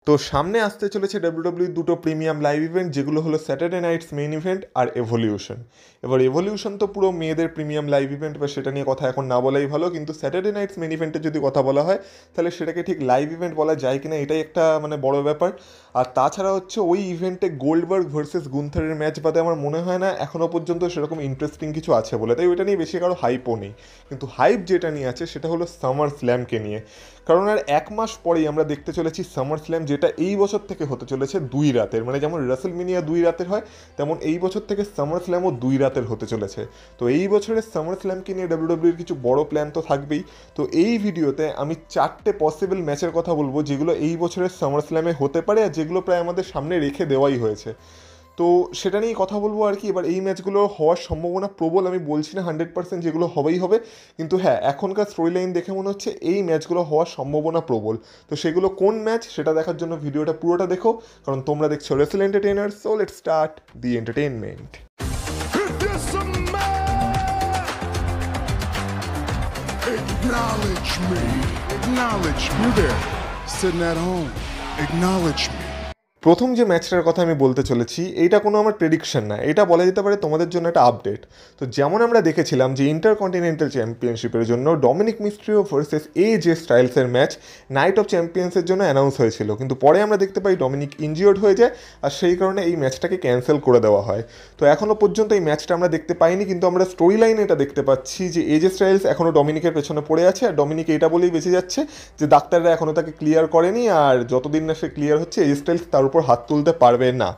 তো সামনে আসতে চলেছে ডাব্লিউডাব্লিউ দুটো প্রিমিয়াম লাইভ ইভেন্ট, যেগুলো হলো স্যাটারডে নাইটস মেইন ইভেন্ট আর এভলিউশন। এবার এভলিউশন তো পুরো মেয়েদের প্রিমিয়াম লাইভ ইভেন্ট, বা সেটা নিয়ে কথা এখন না বলাই ভালো, কিন্তু স্যাটারডে নাইটস মেইন ইভেন্টের যদি কথা বলা হয় তাহলে সেটাকে ঠিক লাইভ ইভেন্ট বলা যায় কিনা এটাই একটা মানে বড় ব্যাপার। আর তাছাড়া হচ্ছে ওই ইভেন্টে গোল্ডবার্গ ভার্সেস গুন্থারের ম্যাচ বাদে আমার মনে হয় না এখনও পর্যন্ত সেরকম ইন্টারেস্টিং কিছু আছে বলে, তাই ওইটা নিয়ে বেশি কারো হাইপও নেই। কিন্তু হাইপ যেটা নিয়ে আছে সেটা হলো সামার স্ল্যামকে নিয়ে, কারণ আর এক মাস পরেই আমরা দেখতে চলেছি সামার স্ল্যাম, যেটা এই বছর থেকে হতে চলেছে 2 রাতের। মানে যেমন রাসেলমিনিয়া 2 রাতের হয়, তেমন এই বছর থেকে সামার স্ল্যামও 2 রাতের হতে চলেছে। তো এই বছরের সামার স্ল্যামকে নিয়ে ডাব্লিউডাব্লিউর কিছু বড় প্ল্যান তো থাকবেই। তো এই ভিডিওতে আমি 4টে পসিবল ম্যাচের কথা বলবো যেগুলো এই বছরের সামার স্ল্যামে হতে পারে, আর যেগুলো প্রায় আমাদের সামনে রেখে দেওয়াই হয়েছে। তো সেটা নিয়েই কথা বলবো আর কি। এবার এই ম্যাচগুলো হওয়ার সম্ভাবনা প্রবল, আমি বলছি না 100% যেগুলো হবেই হবে, কিন্তু হ্যাঁ এখনকার স্টোরি লাইন দেখে মনে হচ্ছে এই ম্যাচগুলো হওয়ার সম্ভাবনা প্রবল। তো সেগুলো কোন ম্যাচ সেটা দেখার জন্য ভিডিওটা পুরোটা দেখো, কারণ তোমরা দেখছো wrestle entertainer. So let's start the entertainment. Acknowledge me. Acknowledge me. You there, sitting at home. Acknowledge me. প্রথম যে ম্যাচটার কথা আমি বলতে চলেছি, এইটা কোনো আমার প্রেডিকশন না, এটা বলা যেতে পারে তোমাদের জন্য একটা আপডেট। তো যেমন আমরা দেখেছিলাম যে ইন্টারকন্টিনেন্টাল চ্যাম্পিয়নশিপের জন্য ডমিনিক মিস্ট্রিও ভার্সেস এজে স্টাইলসের ম্যাচ নাইট অফ চ্যাম্পিয়ন্সের জন্য অ্যানাউন্স হয়েছিল, কিন্তু পরে আমরা দেখতে পাই ডমিনিক ইনজিওর্ড হয়ে যায়, আর সেই কারণে এই ম্যাচটাকে ক্যান্সেল করে দেওয়া হয়। তো এখনও পর্যন্ত এই ম্যাচটা আমরা দেখতে পাইনি, কিন্তু আমরা স্টোরি লাইনে এটা দেখতে পাচ্ছি যে এজে স্টাইলস এখনও ডমিনিকের পেছনে পড়ে আছে, আর ডমিনিক এইটা বলেই বেঁচে যাচ্ছে যে ডাক্তাররা এখনও তাকে ক্লিয়ার করেনি, আর যতদিন না সে ক্লিয়ার হচ্ছে এজে স্টাইলস তার উপর হাত তুলতে পারবে না।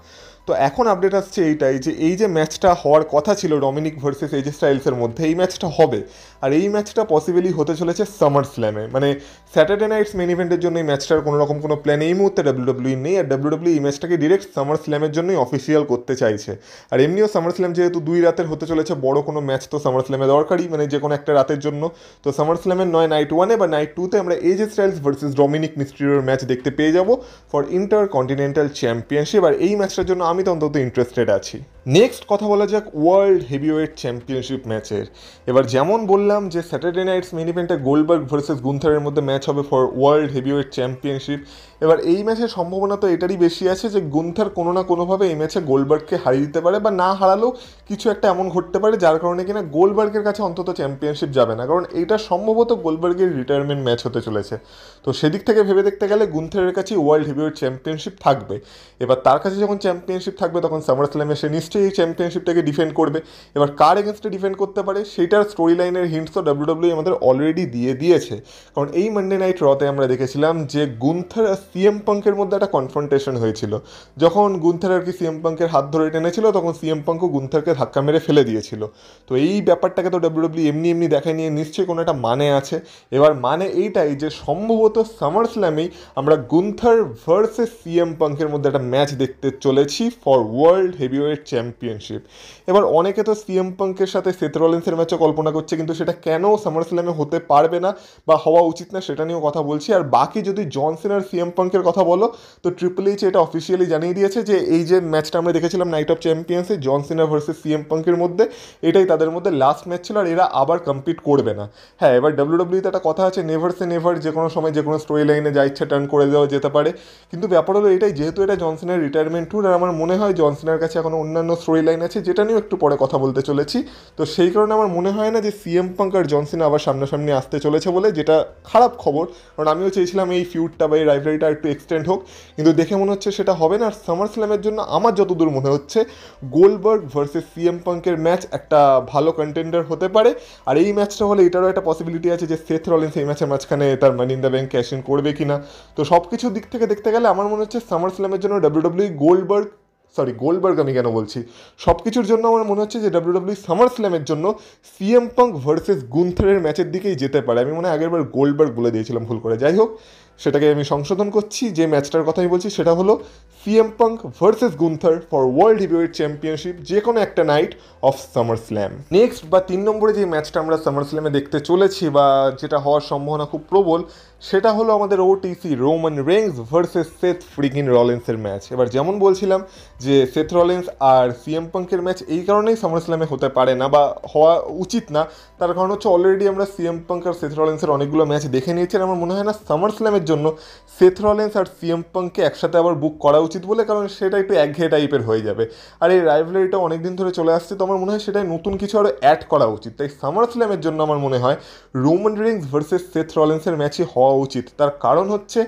তো এখন আপডেট আসছে এইটাই যে এই যে ম্যাচটা হওয়ার কথা ছিল ডমিনিক ভার্সেস এজে স্টাইলসের মধ্যে, এই ম্যাচটা হবে, আর এই ম্যাচটা পসিবলি হতে চলেছে সামার স্ল্যামে। মানে স্যাটারডে নাইটস মেন ইভেন্টের জন্য এই ম্যাচটার কোনো রকম কোনো প্ল্যান এই মুহূর্তে ডাব্লিউডাব্লিউ নেই, আর ডাব্লিউডাব্লিউ এই ম্যাচটাকে ডিরেক্ট সামার স্ল্যামের জন্যই অফিসিয়াল করতে চাইছে। আর এমনিও সামার স্ল্যাম যেহেতু 2 রাতের হতে চলেছে, বড় কোনো ম্যাচ তো সামার স্ল্যামে দরকারই, মানে যে কোনো একটা রাতের জন্য। তো সামার স্ল্যামের নয় নাইট 1-এ বা নাইট 2-তে আমরা এজে স্টাইলস ভার্সেস ডমিনিক মিস্ট্রিওর ম্যাচ দেখতে পেয়ে যাবো ফর ইন্টার কন্টিনেন্টাল চ্যাম্পিয়নশিপ, আর এই ম্যাচটার জন্য আমি তো অন্তত ইন্টারেস্টেড আছি। নেক্সট কথা বলা যাক ওয়ার্ল্ড হেভিওয়েট চ্যাম্পিয়নশিপ ম্যাচের। এবার যেমন বললাম যে স্যাটারডে নাইটস মেন ইভেন্টে গোল্ডবার্গ ভার্সেস গুন্থারের মধ্যে ম্যাচ হবে ফর ওয়ার্ল্ড হেভিওয়েট চ্যাম্পিয়নশিপ। এবার এই ম্যাচের সম্ভাবনা তো এটারই বেশি আছে যে গুন্থার কোনো না কোনোভাবে এই ম্যাচে গোল্ডবার্গকে হারিয়ে দিতে পারে, বা না হারালেও কিছু একটা এমন ঘটতে পারে যার কারণে কিনা গোল্ডবার্গের কাছে অন্তত চ্যাম্পিয়নশিপ যাবে না, কারণ এইটা সম্ভবত গোল্ডবার্গের রিটায়ারমেন্ট ম্যাচ হতে চলেছে। তো সেদিক থেকে ভেবে দেখতে গেলে গুন্থারের কাছেই ওয়ার্ল্ড হেভিওয়েট চ্যাম্পিয়নশিপ থাকবে। এবার তার কাছে যখন চ্যাম্পিয়নশিপ থাকবে তখন সামার স্ল্যামে সে নিশ্চয়ই এই চ্যাম্পিয়নশিপটাকে ডিফেন্ড করবে। এবার কার এগেনস্টে ডিফেন্ড করতে পারে সেইটার স্টোরি লাইনের হিন্টস তো ডাব্লিউডাব্লিউ আমাদের অলরেডি দিয়ে দিয়েছে, কারণ এই মানডে নাইট রতে আমরা দেখেছিলাম যে গুন্থার আর সিএম পাঙ্কের মধ্যে একটা কনফ্রন্টেশন হয়েছিল। যখন গুন্থার আর কি সিএম পাঙ্কের হাত ধরে টেনেছিল, তখন সিএম পাঙ্কও গুন্থারকে ধাক্কা মেরে ফেলে দিয়েছিল। তো এই ব্যাপারটাকে তো ডাব্লিউডাব্লিউ এমনি এমনি দেখায় নিয়ে নিশ্চয়ই কোনো একটা মানে আছে। এবার মানে এইটাই যে সম্ভবত সামার স্ল্যামেই আমরা গুন্থার ভার্সেস সিএম পাঙ্কের মধ্যে একটা ম্যাচ দেখতে চলেছি ফর ওয়ার্ল্ড হেভিওয়েট চ্যাম্পিয়নশিপ। এবার অনেকে তো সিএম পাঙ্কের সাথে সেথ রলিন্সের ম্যাচও কল্পনা করছে, কিন্তু সেটা কেন সামার স্ল্যামে হতে পারবে না বা হওয়া উচিত না সেটা নিয়েও কথা বলছি। আর বাকি যদি জন সিনা আর সিএম পাঙ্কের কথা বলো, তো ট্রিপল এইচ এটা অফিসিয়ালি জানিয়ে দিয়েছে যে এই যে ম্যাচটা আমরা দেখেছিলাম নাইট অফ চ্যাম্পিয়ন্সে জন সিনা ভার্সেস সিএম পাঙ্কের মধ্যে, এটাই তাদের মধ্যে লাস্ট ম্যাচ ছিল, আর এরা আবার কম্পিট করবে না। হ্যাঁ, এবার ডাব্লিউডাব্লিউতে একটা কথা আছে নেভার সে নেভার, যে কোনো সময় যে কোনো স্টোরি লাইনে যা ইচ্ছা টার্ন করে দেওয়া যেতে পারে, কিন্তু ব্যাপার হলো এটাই, যেহেতু এটা জন সিনার রিটায়ারমেন্ট ট্যুর, আর আমার মনে হয় জন সিনার কাছে এখনো অন্যান্য স্টোরি লাইন আছে যেটা নিয়েও একটু পরে কথা বলতে চলেছি। তো সেই কারণে আমার মনে হয় না যে সিএম পাঙ্ক আর জন সিনা আবার সামনাসামনি আসতে চলেছে বলে, যেটা খারাপ খবর, কারণ আমিও চেয়েছিলাম এই ফিউডটা বা এই রাইভালরিটা একটু এক্সটেন্ড হোক, কিন্তু দেখে মনে হচ্ছে সেটা হবে না। আর সামার স্ল্যামের জন্য আমার যতদূর মনে হচ্ছে গোল্ডবার্গ ভার্সেস সিএম পাঙ্কের ম্যাচ একটা ভালো কন্টেন্ডার হতে পারে। আর এই ম্যাচটা হলে এটারও একটা পসিবিলিটি আছে যে সেথ রলিন্স এই ম্যাচের মাঝখানে তার money in the bank cash in করবে কিনা। তো সব কিছুর দিক থেকে দেখতে গেলে আমার মনে হচ্ছে সামার স্ল্যামের জন্য ডাব্লিউডাব্লিউ গোল্ডবার্গ আমি কেন বলছি, সব কিছুর জন্য আমার মনে হচ্ছে যে ডাব্লিউডাব্লিউ সামার স্ল্যামের জন্য সিএম পাঙ্ক ভার্সেস গুন্থারের ম্যাচের দিকেই যেতে পারে। আমি মনে হয় আগেরবার গোল্ডবার্গ বলে দিয়েছিলাম ভুল করে, যাই হোক সেটাকে আমি সংশোধন করছি। যে ম্যাচটার কথাই বলছি সেটা হলো CM punk versus Gunther for world heavyweight championship, যে কোনো একটা night of summer slam. Next বা 3 নম্বরে যে ম্যাচটা আমরা সামার স্ল্যামে দেখতে চলেছি বা যেটা হওয়ার সম্ভাবনা খুব প্রবল, সেটা হলো আমাদের OTC Roman Reigns versus Seth freakin রলিন্সের ম্যাচ। এবার যেমন বলছিলাম যে সেথ রলিন্স আর সিএম পাঙ্কের ম্যাচ এই কারণেই সামার স্ল্যামে হতে পারে না বা হওয়া উচিত না, তার কারণ হচ্ছে অলরেডি আমরা সিএম পাঙ্ক আর সেথ রলিন্সের অনেকগুলো ম্যাচ দেখে নিয়েছি, আর আমার মনে হয় না সামার স্ল্যামের জন্য সেথ রলিন্স আর সিএম পাঙ্ককে একসাথে আবার বুক করা উচিত বলে, কারণ সেটা একটু একঘেয়ে টাইপের হয়ে যাবে। আর এই রাইভালরিটা অনেকদিন ধরে চলে আসছে, তো আমার মনে হয় সেটাই নতুন কিছু আরও অ্যাড করা উচিত। তাই সামার স্ল্যামের জন্য আমার মনে হয় রোমান রিংস ভার্সেস সেথ রলিন্সের ম্যাচই হওয়া উচিত। তার কারণ হচ্ছে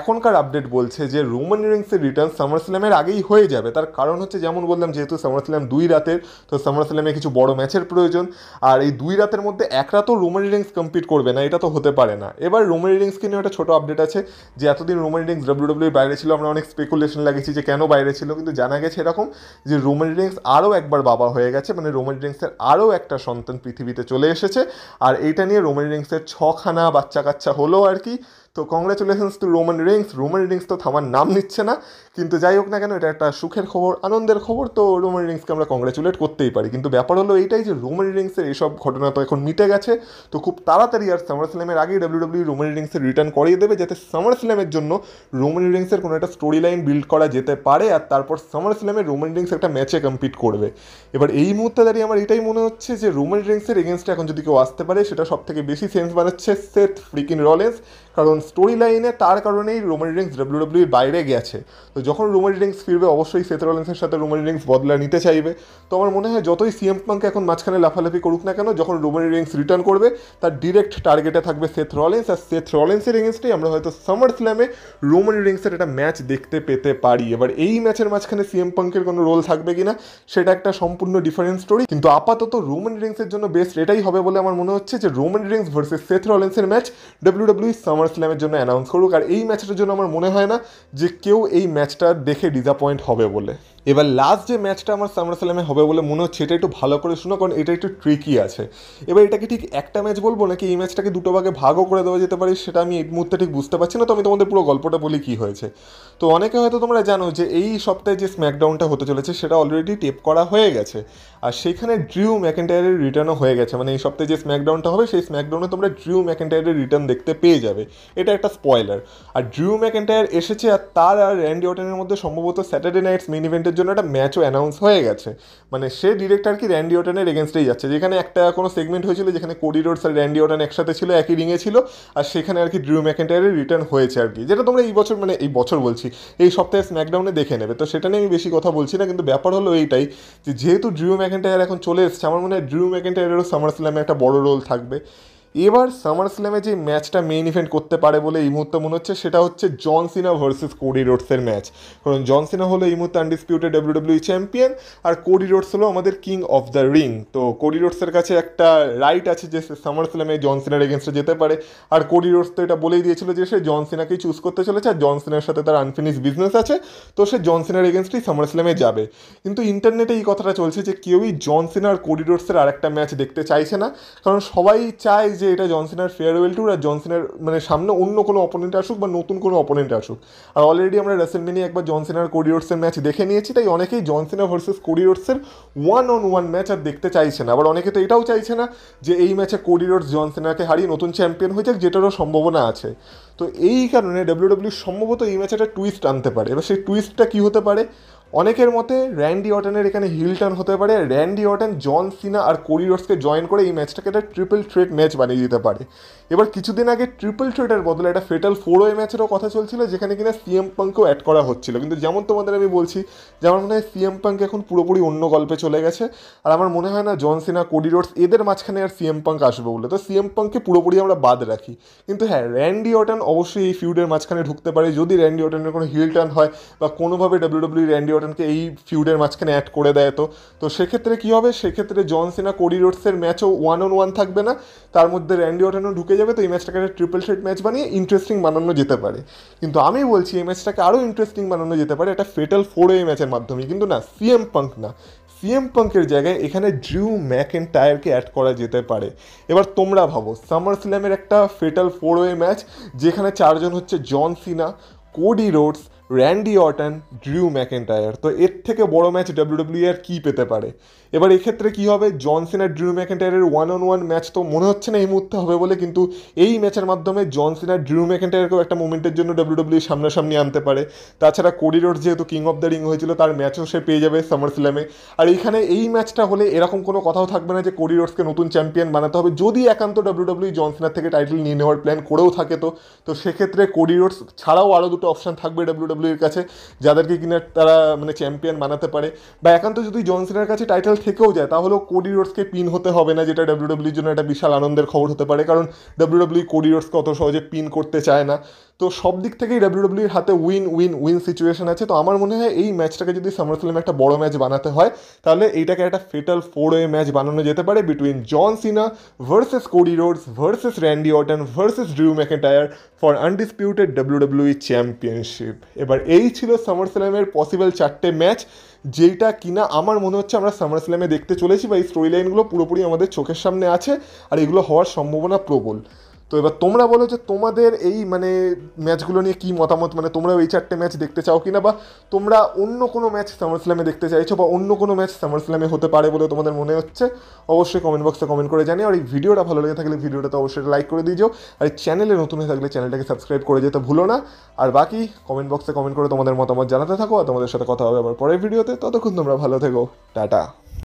এখনকার আপডেট বলছে যে রোমান রিংসের রিটার্ন সামার স্ল্যামের আগেই হয়ে যাবে। তার কারণ হচ্ছে যেমন বললাম, যেহেতু সামার স্ল্যাম 2 রাতের, তো সামার স্ল্যামে কিছু বড় ম্যাচের প্রয়োজন। আর এই 2 রাতের মধ্যে এক রাতও রোমান রিংস কম্পিট করবে না, এটা তো হতে পারে না। এবার রোমান রিংসকে নিয়ে একটা ছোটো আপডেট আছে যে এতদিন রোমান রিংস ডাব্লিউডাব্লিউই বাইরে ছিল, আমরা অনেক স্পেকুলেশন লাগিয়েছি যে কেন বাইরে ছিল, কিন্তু জানা গেছে এরকম যে রোমান রিংস আরও একবার বাবা হয়ে গেছে, মানে রোমান রিংসের আরও একটা সন্তান পৃথিবীতে চলে এসেছে। আর এইটা নিয়ে রোমান রিংসের 6খানা বাচ্চা কাচ্চা হলো আর কি। তো congratulations to Roman Rings. Roman Rings তো থামার নাম নিচ্ছে না, কিন্তু যাই হোক না কেন, এটা একটা সুখের খবর, আনন্দের খবর। তো রোমান রিংসকে আমরা কংগ্রাচুলেট করতেই পারি। কিন্তু ব্যাপার হলো এইটাই যে রোমান রিংসের এইসব ঘটনা তো এখন মিটে গেছে, তো খুব তাড়াতাড়ি আর সামার স্ল্যামের আগেই ডাব্লিউডাব্লিউ রোমান রিংসের রিটার্ন করিয়ে দেবে, যাতে সামার স্ল্যামের জন্য রোমান রিংসের কোনো একটা স্টোরি লাইন বিল্ড করা যেতে পারে, আর তারপর সামার স্ল্যামে রোমান রিংস একটা ম্যাচে কম্পিট করবে। এবার এই মুহূর্তে দাঁড়িয়ে আমার এটাই মনে হচ্ছে যে রোমান রিংসের এগেনস্টে এখন যদি কেউ আসতে পারে, সেটা সব থেকে বেশি সেন্স বানাচ্ছে সেথ ফ্রিকিন রলিন্স, কারণ স্টোরি লাইনে তার কারণেই রোমান রিংস ডাব্লিউডাব্লিউর বাইরে গেছে। তো যখন রোমান রিংস ফিরবে, অবশ্যই সেথ রলিন্সের সাথে রোমান রিংস বদলা নিতে চাইবে। তো আমার মনে হয় যতই সিএম পাঙ্ক এখন মাঝখানে লাফালাফি করুক না কেন, যখন রোমান রিংস রিটার্ন করবে তার ডিরেক্ট টার্গেটে থাকবে সেথ রলিন্স, আর সেথ রলিন্সের এগেনস্টেই আমরা হয়তো সামার স্ল্যামে রোমান রিংসের একটা ম্যাচ দেখতে পেতে পারি। এবার এই ম্যাচের মাঝখানে সিএম পাঙ্কের কোনো রোল থাকবে কিনা সেটা একটা সম্পূর্ণ ডিফারেন্ট স্টোরি, কিন্তু আপাতত রোমান রিংসের জন্য বেস্ট এটাই হবে বলে আমার মনে হচ্ছে যে রোমান রিংস ভার্সেস সেথ রলিন্সের ম্যাচ ডাব্লিউডাব্লিউ সামার স্ল্যামের জন্য অ্যানাউন্স করুক। আর এই ম্যাচটার জন্য আমার মনে হয় না যে কেউ এই ম্যাচটা দেখে ডিসঅ্যাপয়েন্ট হবে বলে। এবার লাস্ট যে ম্যাচটা আমার সামার স্ল্যামে হবে বলে মনে হচ্ছে, এটা একটু ভালো করে শুনো, কারণ এটা একটু ট্রিকি আছে। এবার এটাকে ঠিক একটা ম্যাচ বলবো নাকি এই ম্যাচটাকে দুটো ভাগে ভাগও করে দেওয়া যেতে পারে, সেটা আমি এই মুহূর্তে ঠিক বুঝতে পারছি না। তো আমি তোমাদের পুরো গল্পটা বলি কী হয়েছে। তো অনেকে হয়তো তোমরা জানো যে এই সপ্তাহে যে স্ম্যাকডাউনটা হতে চলেছে সেটা অলরেডি টেপ করা হয়ে গেছে, আর সেখানে ড্রিউ ম্যাকেন্টায়ারের রিটার্নও হয়ে গেছে। মানে এই সপ্তাহে যে স্ম্যাকডাউনটা হবে, সেই স্ম্যাকডাউনে তোমরা ড্রিউ ম্যাকেন্টায়ারের রিটার্ন দেখতে পেয়ে যাবে, এটা একটা স্পয়লার। আর ড্রিউ ম্যাকেন্টায়ার এসেছে, আর তার আর র্যান্ডি অর্টনের মধ্যে সম্ভবত স্যাটারডে নাইটস মেইন ইভেন্টের জন্য একটা ম্যাচও অ্যানাউন্স হয়ে গেছে। মানে সে ডিরেক্ট আর কি র্যান্ডি অর্টনের এগেনস্টেই যাচ্ছে, যেখানে একটা কোনো সেগমেন্ট হয়েছিল যেখানে কোডি রোডস আর র্যান্ডি অর্টন একসাথে ছিল, একই রিংয়ে ছিল, আর সেখানে আর কি ড্রিউ ম্যাকেন্টায়ারের রিটার্ন হয়েছে আর কি, যেটা তোমরা এই বছর, মানে এই বছর বলছি, এই সপ্তাহে স্ম্যাকডাউনে দেখে নেবে। তো সেটা নিয়ে আমি বেশি কথা বলছি না, কিন্তু ব্যাপার হলো এইটাই যে যেহেতু ড্রিউ ম্যাকেন্টায়ার এখন চলে এসছে, আমার মনে হয় ড্রিউ ম্যাকেন্টায়ারেরও সামার স্ল্যামে একটা বড় রোল থাকবে। এবার সামার স্ল্যামে যে ম্যাচটা মেইন ইভেন্ট করতে পারে বলে এই মুহূর্তে মনে হচ্ছে, সেটা হচ্ছে John Cena versus Cody রোডসের match. কারণ জন সিনা হলো এই মুহূর্তে আনডিসপিউটেড ডাব্লিউডাব্লিউ চ্যাম্পিয়ন, আর কোডি রোডস হলো আমাদের কিং অফ দ্য রিং। তো কোডি রোডসের কাছে একটা রাইট আছে যে সামার স্ল্যামে জন সিনার এগেনস্টে যেতে পারে, আর কোডি রোডস তো এটা বলেই দিয়েছিল যে সে জন সিনাকেই চুজ করতে চলেছে, আর জন সিনার সাথে তার আনফিনিশ বিজনেস আছে, তো সে জন সিনার এগেনস্টেই সামার স্ল্যামে যাবে। কিন্তু ইন্টারনেটে এই কথাটা চলছে যে কেউই জন সিনা আর কোডি রোডসের আর একটা ম্যাচ দেখতে চাইছে না, কারণ সবাই চায় যে এটা জন সিনার ফেয়ারওয়েল ট্যুর, আর জন সিনার মানে সামনে অন্য কোনো অপোনেন্ট আসুক বা নতুন কোনো অপোনেন্ট আসুক। আর অলরেডি আমরা রেসেলমেনিয়া একবার জন সিনার কোডি রোডসের ম্যাচ দেখে নিয়েছি, তাই অনেকেই জন Cena versus Cody রোডসের 1-on-1 match আর দেখতে চাইছে না। আবার অনেকে তো এটাও চাইছে না যে এই ম্যাচে কোডি রোডস জন সিনাকে হারিয়ে নতুন চ্যাম্পিয়ন হয়ে যাক, যেটারও সম্ভাবনা আছে। তো এই কারণে ডাব্লিউডাব্লিউ সম্ভবত এই ম্যাচে একটা টুইস্ট আনতে পারে। এবার সেই টুইস্টটা কী হতে পারে, অনেকের মতে র্যান্ডি অর্টনের এখানে হিল টার্ন হতে পারে, র্যান্ডি অর্টন জন সিনা আর কোডি রোডসকে জয়েন করে এই ম্যাচটাকে একটা ট্রিপল থ্রেট ম্যাচ বানিয়ে দিতে পারে। এবার কিছুদিন আগে ট্রিপল থ্রেটের বদলে একটা ফেটাল 4-ওয়ে ম্যাচেরও কথা চলছিল, যেখানে কিনা সিএম পাঙ্কও অ্যাড করা হচ্ছিল। কিন্তু যেমন তোমাদের আমি বলছি যে আমার মনে হয় সিএম পাঙ্ক এখন পুরোপুরি অন্য গল্পে চলে গেছে, আর আমার মনে হয় না জন সিনা কোডি রোডস এদের মাঝখানে আর সিএম পাঙ্ক আসবে বলে। তো সিএম পাঙ্ককে পুরোপুরি আমরা বাদ রাখি, কিন্তু হ্যাঁ র্যান্ডি অর্টন অবশ্যই এই ফিউডের মাঝখানে ঢুকতে পারে যদি র্যান্ডি অর্টনের কোনো হিল টার্ন হয়, বা কোনোভাবে ডাব্লিউডাব্লিউ র্যান্ডি অর্টনকে এই ফিউডের মাঝখানে অ্যাড করে দেয়। তো সেক্ষেত্রে কী হবে, সেক্ষেত্রে জন সিনা কোডি রোডসের ম্যাচও 1-on-1 থাকবে না, তার মধ্যে র্যান্ডি অর্টনও ঢুকে যাবে। তো এই ম্যাচটাকে একটা ট্রিপল থ্রেট ম্যাচ বানিয়ে ইন্টারেস্টিং বানানো যেতে পারে। কিন্তু আমি বলছি এই ম্যাচটাকে আরও ইন্টারেস্টিং বানানো যেতে পারে একটা ফেটাল 4-ওয়ে ম্যাচের মাধ্যমে, কিন্তু না, সিএম পাঙ্ক না, সিএম পাঙ্কের জায়গায় এখানে ড্রিউ ম্যাকেন্টায়ারকে অ্যাড করা যেতে পারে। এবার তোমরা ভাবো সামার স্ল্যামের একটা ফেটাল 4-ওয়ে ম্যাচ, যেখানে চারজন হচ্ছে John Cena, Cody Rhodes, Randy Orton, Drew McIntyre. তো এর থেকে বড় ম্যাচ ডাব্লিউডাব্লিউ আর কী পেতে পারে? এবার এক্ষেত্রে কী হবে, জন সিনা ড্রিউ ম্যাকেন্টায়ারের 1-on-1 ম্যাচ তো মনে হচ্ছে না এই মুহূর্তে হবে বলে, কিন্তু এই ম্যাচের মাধ্যমে জন সিনা ড্রিউ ম্যাকেন্টায়ারকেও একটা মোমেন্টের জন্য ডাব্লিউডাব্লিউ সামনাসামনি আনতে পারে। তাছাড়া কোডি রোডস যেহেতু কিং অফ দ্য রিং হয়েছিল, তার ম্যাচও সে পেয়ে যাবে সামার স্ল্যামে। আর এইখানে এই ম্যাচটা হলে এরকম কোনো কথাও থাকবে না যে কোডি রোডসকে নতুন চ্যাম্পিয়ন বানাতে হবে, যদি একান্ত ডাব্লিউডাব্লিউ জন সিনার থেকে টাইটেল নিয়ে নেওয়ার প্ল্যান করেও থাকে। তো সেক্ষেত্রে কোডি রোডস ছাড়াও আরও দুটো অপশান থাকবে ডাব্লিউডাব্লিউর কাছে, যাদেরকে কিনা তারা মানে চ্যাম্পিয়ন বানাতে পারে। বা একান্ত যদি জন সিনার কাছে টাইটেল থেকেও যায়, তাহলেও কোডি রোডসকে পিন হতে হবে না, যেটা ডাব্লিউডাব্লিউর জন্য একটা বিশাল আনন্দের খবর হতে পারে, কারণ ডাব্লিউডাব্লিউ কোডি রোডসকে অত সহজে পিন করতে চায় না। তো সব দিক থেকেই ডাব্লিউডাব্লিউর হাতে উইন সিচুয়েশন আছে। তো আমার মনে হয় এই ম্যাচটাকে যদি সামার স্ল্যামে একটা বড় ম্যাচ বানাতে হয়, তাহলে এইটাকে একটা ফেটাল 4-way ম্যাচ বানানো যেতে পারে between John Cena versus Cody Rhodes versus Randy Orton versus Drew McIntyre for undisputed WWE championship. এবার এই ছিল সামার স্ল্যামের পসিবল 4টে ম্যাচ, যেটা কিনা আমার মনে হচ্ছে আমরা সামার স্ল্যামে দেখতে চলেছি, বা এই স্টোরি লাইনগুলো পুরোপুরি আমাদের চোখের সামনে আছে, আর এগুলো হওয়ার সম্ভাবনা প্রবল। তো এবার তোমরা বলো যে তোমাদের এই মানে ম্যাচগুলো নিয়ে কী মতামত, মানে তোমরাও এই 4টে ম্যাচ দেখতে চাও কিনা, বা তোমরা অন্য কোনো ম্যাচ সামার স্ল্যামে দেখতে চাইছো, বা অন্য কোনো ম্যাচ সামার স্ল্যামে হতে পারে বলে তোমাদের মনে হচ্ছে, অবশ্যই কমেন্ট বক্সে কমেন্ট করে জানিও। আর এই ভিডিওটা ভালো লেগে থাকলে ভিডিওটাতে অবশ্যই লাইক করে দিও, আর এই চ্যানেলে নতুন হয়ে থাকলে চ্যানেলটাকে সাবস্ক্রাইব করে যেতে ভুলো না। আর বাকি কমেন্ট বক্সে কমেন্ট করে তোমাদের মতামত জানাতে থাকো, আর তোমাদের সাথে কথা হবে আবার পরের ভিডিওতে। ততক্ষণ তোমরা ভালো থেকো, টাটা।